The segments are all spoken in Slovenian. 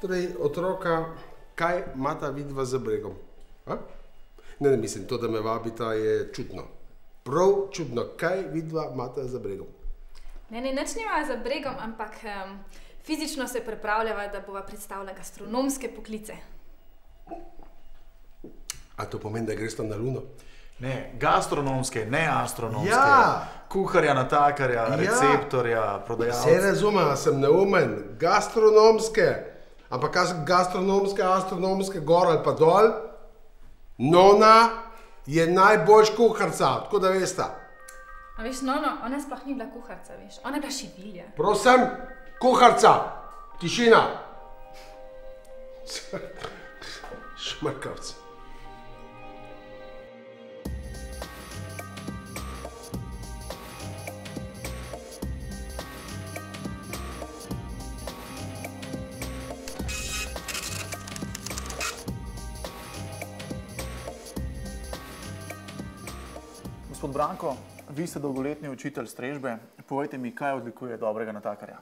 Torej, otroka, kaj imata vidva za bregom? Ne, mislim, to, da me vabita, je čudno. Prav čudno, kaj vidva imata za bregom? Ne, nič nima za bregom, ampak fizično se pripravljava, da bova predstavila gastronomske poklice. A to pomeni, da greš tam na Luno? Ne, gastronomske, ne astronomske. Ja! Kuharja, natakarja, receptorja, prodajalca. Vse razumem, sem neumen. Gastronomske. Ampak kaj so gastronomske, astronomske, gor ali pa dol? Nona je najboljš kuharca, tako da veste. A veš, Nono, ona sploh ni bila kuharca, veš. Ona je bila šivilja. Prosim, kuharca! Tišina! Šmrkavci. Gospod Branko, vi ste dolgoletni učitelj strežbe. Povejte mi, kaj odlikuje dobrega natakarja?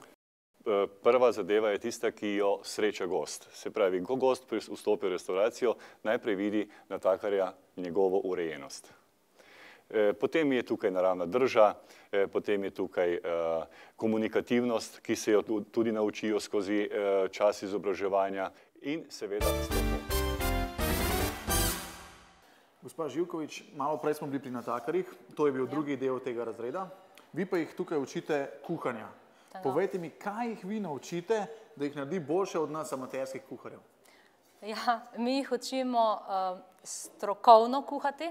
Prva zadeva je tista, ki jo sreča gost. Se pravi, ko gost vstopi v restauracijo, najprej vidi natakarja njegovo urejenost. Potem je tukaj naravna drža, potem je tukaj komunikativnost, ki se jo tudi naučijo skozi čas izobraževanja in seveda strokovnost. Gospa Živkovič, malo prej smo bili pri natakarjih, to je bil drugi del tega razreda. Vi pa jih tukaj učite kuhanja. Povejte mi, kaj jih vi naučite, da jih naredi boljše od nas amaterskih kuharjev? Ja, mi jih učimo strokovno kuhati.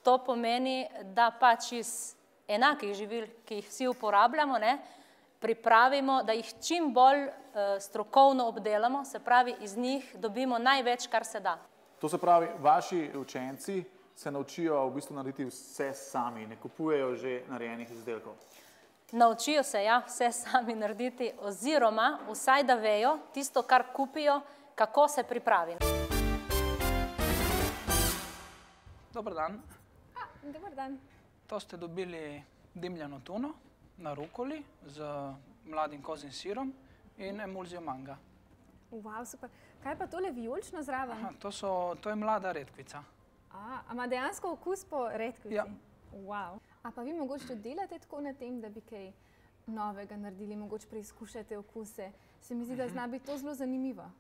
To pomeni, da pač iz enakih živil, ki jih vsi uporabljamo, pripravimo, da jih čim bolj strokovno obdelamo, se pravi, iz njih dobimo največ, kar se da. To se pravi, vaši učenci se naučijo v bistvu narediti vse sami, ne kupujejo že narejenih izdelkov. Naučijo se, ja, vse sami narediti oziroma vsaj da vejo tisto, kar kupijo, kako se pripravi. Dobar dan. Dobar dan. To ste dobili dimljano tuno na rukoli z mladim kozjim sirom in emulzijo manga. Wow, super. Kaj pa tole vijolično zraven? To je mlada redkvica. A ima dejansko okus po redkvici? Ja. Wow. A pa vi mogoče tudi delate tako na tem, da bi kaj novega naredili, mogoče preizkušate okuse? Se mi zdi, da zna biti to zelo zanimivo.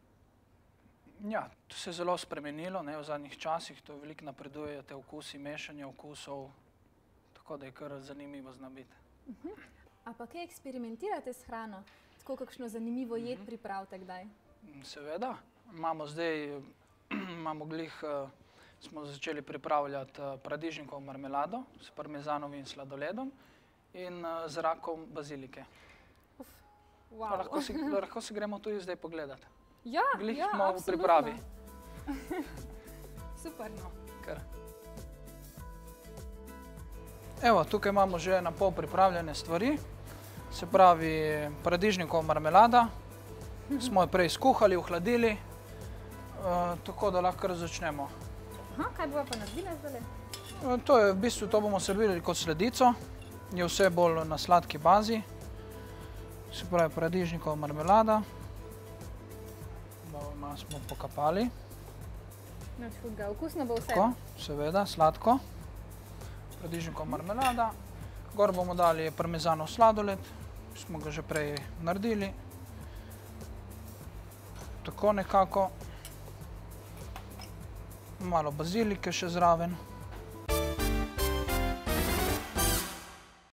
Ja, to se je zelo spremenilo v zadnjih časih, to veliko napredujejo te okusi, mešanje okusov, tako da je kar zanimivo zna biti. A pa kaj eksperimentirate s hrano? Tako kakšno zanimivo jed pripravite kdaj? Seveda, smo začeli pripravljati paradižnikovo marmelado s parmezanovim sladoledom in z rakom bazilike. Lahko si gremo tudi zdaj pogledati. Ja, glih smo v pripravi. Super. Evo, tukaj imamo že na pol pripravljene stvari. Se pravi, paradižnikova marmelada. Smo jo prej skuhali, ohladili, tako da lahko začnemo. Kaj bova pa naredila zdaj? To je v bistvu, to bomo servirali kot sladico. Je vse bolj na sladki bazi. Se pravi, paradižnikova marmelada. Malo smo pokapali. Nič hudega, okusno bo vse. Tako, seveda, sladko. Paradižnikova marmelada. Gor bomo dali parmezanov sladoled, smo ga že prej naredili. Tako nekako. Malo bazilike še zraven.